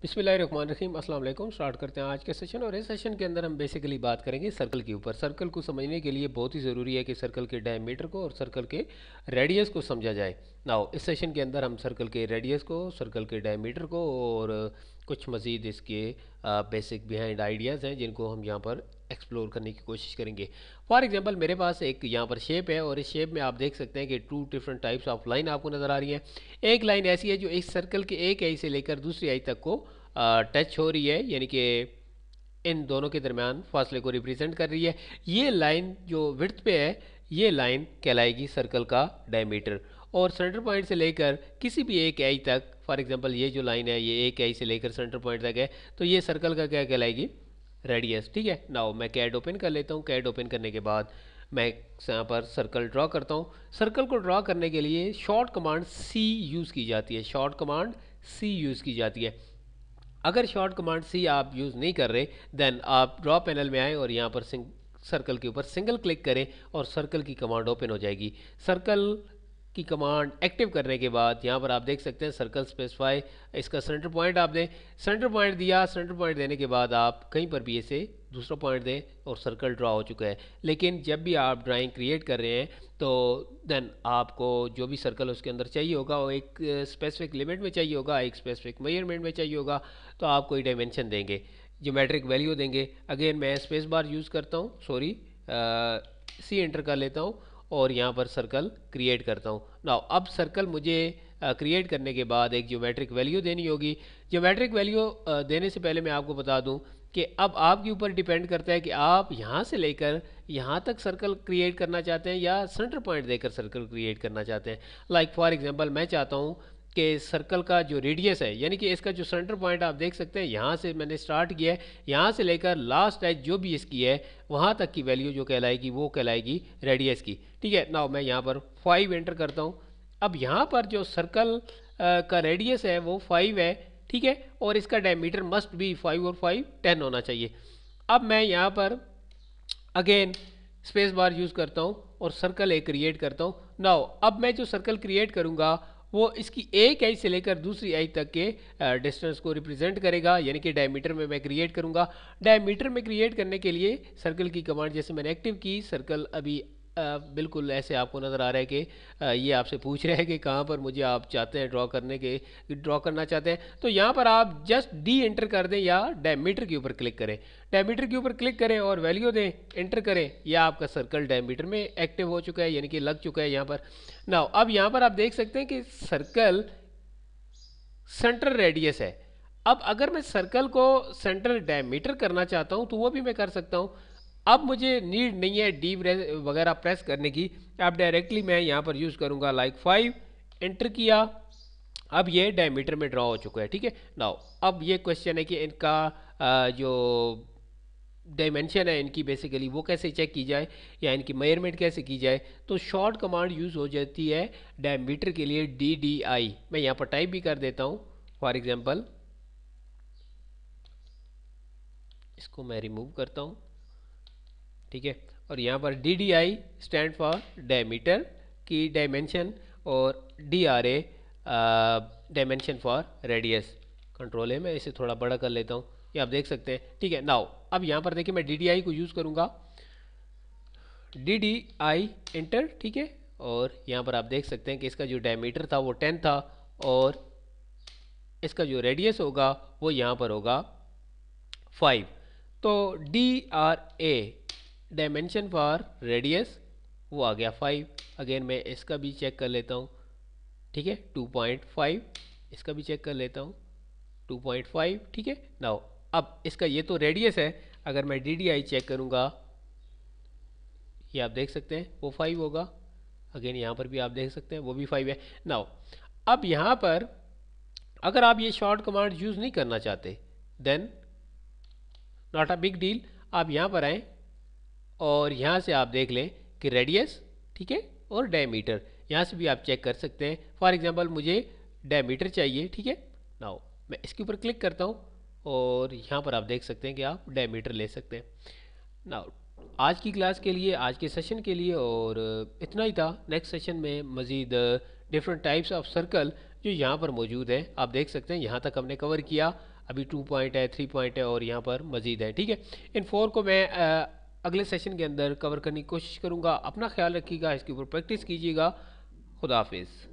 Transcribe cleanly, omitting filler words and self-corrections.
बिस्मिल्लाहिर्रहमानिर्रहीम। अस्सलाम वालेकुम। स्टार्ट करते हैं आज के सेशन। और इस सेशन के अंदर हम बेसिकली बात करेंगे सर्कल के ऊपर। सर्कल को समझने के लिए बहुत ही ज़रूरी है कि सर्कल के डायमीटर को और सर्कल के रेडियस को समझा जाए। नाउ इस सेशन के अंदर हम सर्कल के रेडियस को, सर्कल के डायमीटर को और कुछ मज़ीद इसके बेसिक बिहाइंड आइडियाज़ हैं जिनको हम यहाँ पर एक्सप्लोर करने की कोशिश करेंगे। फॉर एग्जांपल मेरे पास एक यहाँ पर शेप है और इस शेप में आप देख सकते हैं कि two different types of line आपको नज़र आ रही है। एक लाइन ऐसी है जो इस सर्कल के एक आई से लेकर दूसरी आई तक को टच हो रही है, यानी कि इन दोनों के दरमियान फासले को रिप्रेजेंट कर रही है। ये लाइन जो विड्थ पे है, ये लाइन कहलाएगी सर्कल का डायमीटर। और सेंटर पॉइंट से लेकर किसी भी एक आई तक, फॉर एग्जांपल ये जो लाइन है ये एक आई से लेकर सेंटर पॉइंट तक है, तो ये सर्कल का क्या कहलाएगी? रेडियस। ठीक है। नाउ मैं कैड ओपन कर लेता हूँ। कैड ओपन करने के बाद मैं यहाँ पर सर्कल ड्रॉ करता हूँ। सर्कल को ड्रॉ करने के लिए शॉर्ट कमांड सी यूज़ की जाती है। शॉर्ट कमांड सी यूज़ की जाती है। अगर शॉर्ट कमांड सी आप यूज़ नहीं कर रहे, देन आप ड्रॉ पैनल में आएँ और यहाँ पर सर्कल के ऊपर सिंगल क्लिक करें और सर्कल की कमांड ओपन हो जाएगी। सर्कल की कमांड एक्टिव करने के बाद यहाँ पर आप देख सकते हैं सर्कल स्पेसिफाई, इसका सेंटर पॉइंट आप दें। सेंटर पॉइंट दिया, सेंटर पॉइंट देने के बाद आप कहीं पर भी इसे दूसरा पॉइंट दें और सर्कल ड्रॉ हो चुका है। लेकिन जब भी आप ड्राइंग क्रिएट कर रहे हैं तो देन आपको जो भी सर्कल उसके अंदर चाहिए होगा वो एक स्पेसिफिक लिमिट में चाहिए होगा, एक स्पेसिफिक मेजरमेंट में चाहिए होगा, तो आप कोई डायमेंशन देंगे, ज्योमेट्रिक वैल्यू देंगे। अगेन मैं स्पेस बार यूज़ करता हूँ, सॉरी सी एंटर कर लेता हूँ और यहाँ पर सर्कल क्रिएट करता हूँ। नाउ अब सर्कल मुझे क्रिएट करने के बाद एक ज्योमेट्रिक वैल्यू देनी होगी। ज्योमेट्रिक वैल्यू देने से पहले मैं आपको बता दूँ कि अब आपके ऊपर डिपेंड करता है कि आप यहाँ से लेकर यहाँ तक सर्कल क्रिएट करना चाहते हैं या सेंटर पॉइंट देकर सर्कल क्रिएट करना चाहते हैं। लाइक फॉर एग्जांपल मैं चाहता हूँ कि सर्कल का जो रेडियस है, यानी कि इसका जो सेंटर पॉइंट आप देख सकते हैं, यहाँ से मैंने स्टार्ट किया है, यहाँ से लेकर लास्ट एज जो भी इसकी है वहाँ तक की वैल्यू जो कहलाएगी वो कहलाएगी रेडियस की। ठीक है। नाउ मैं यहाँ पर 5 एंटर करता हूँ। अब यहाँ पर जो सर्कल का रेडियस है वो 5 है। ठीक है। और इसका डायमीटर मस्ट भी 5 और 5 10 होना चाहिए। अब मैं यहाँ पर अगेन स्पेस बार यूज़ करता हूँ और सर्कल एक क्रिएट करता हूँ। नाउ अब मैं जो सर्कल क्रिएट करूँगा वो इसकी एक आई से लेकर दूसरी आई तक के डिस्टेंस को रिप्रेजेंट करेगा, यानी कि डायमीटर में मैं क्रिएट करूँगा। डायमीटर में क्रिएट करने के लिए सर्कल की कमांड जैसे मैंने एक्टिव की, सर्कल अभी बिल्कुल ऐसे आपको नज़र आ रहा है कि ये आपसे पूछ रहे हैं कि कहाँ पर मुझे आप चाहते हैं ड्रॉ करना चाहते हैं, तो यहाँ पर आप जस्ट डी एंटर कर दें या डायमीटर के ऊपर क्लिक करें। डायमीटर के ऊपर क्लिक करें और वैल्यू दें, एंटर करें, यह आपका सर्कल डायमीटर में एक्टिव हो चुका है, यानी कि लग चुका है यहाँ पर। नाउ अब यहाँ पर आप देख सकते हैं कि सर्कल सेंटर रेडियस है। अब अगर मैं सर्कल को सेंटर डायमीटर करना चाहता हूँ तो वो भी मैं कर सकता हूँ। अब मुझे नीड नहीं है डी वगैरह प्रेस करने की, अब डायरेक्टली मैं यहाँ पर यूज़ करूँगा लाइक 5 एंटर किया। अब ये डायमीटर में ड्रॉ हो चुका है। ठीक है। नाउ अब ये क्वेश्चन है कि इनका जो डायमेंशन है इनकी बेसिकली वो कैसे चेक की जाए या इनकी मेजरमेंट कैसे की जाए, तो शॉर्ट कमांड यूज़ हो जाती है डायमीटर के लिए DDI। मैं यहाँ पर टाइप भी कर देता हूँ। फॉर एग्जांपल इसको मैं रिमूव करता हूँ। ठीक है। और यहाँ पर DDI स्टैंड फॉर डायमीटर की डायमेंशन और DRA dimension for radius. Control है, मैं इसे थोड़ा बड़ा कर लेता हूँ, ये आप देख सकते हैं। ठीक है। नाउ अब यहाँ पर देखिए मैं DDI को यूज़ करूँगा, DDI एंटर। ठीक है। और यहाँ पर आप देख सकते हैं कि इसका जो डायमीटर था वो 10 था और इसका जो रेडियस होगा वो यहाँ पर होगा 5। तो DRA डायमेंशन फॉर रेडियस वो आ गया 5। अगेन मैं इसका भी चेक कर लेता हूँ। ठीक है। 2.5, इसका भी चेक कर लेता हूँ 2.5। ठीक है। नाउ अब इसका ये तो रेडियस है, अगर मैं DDI चेक करूँगा ये आप देख सकते हैं वो 5 होगा। अगेन यहाँ पर भी आप देख सकते हैं वो भी 5 है। नाउ अब यहाँ पर अगर आप ये शॉर्ट कमांड यूज़ नहीं करना चाहते then not a big deal, आप यहाँ पर आएँ और यहाँ से आप देख लें कि रेडियस, ठीक है, और डायमीटर यहाँ से भी आप चेक कर सकते हैं। फॉर एग्जांपल मुझे डायमीटर चाहिए। ठीक है। नाउ मैं इसके ऊपर क्लिक करता हूँ और यहाँ पर आप देख सकते हैं कि आप डायमीटर ले सकते हैं। नाउ आज की क्लास के लिए, आज के सेशन के लिए और इतना ही था। नेक्स्ट सेशन में मज़ीद डिफरेंट टाइप्स ऑफ सर्कल जो यहाँ पर मौजूद है आप देख सकते हैं, यहाँ तक हमने कवर किया। अभी 2 पॉइंट है, 3 पॉइंट है और यहाँ पर मज़ीद है। ठीक है, इन 4 को मैं अगले सेशन के अंदर कवर करने की कोशिश करूँगा। अपना ख्याल रखिएगा, इसके ऊपर प्रैक्टिस कीजिएगा। खुदा हाफिज़।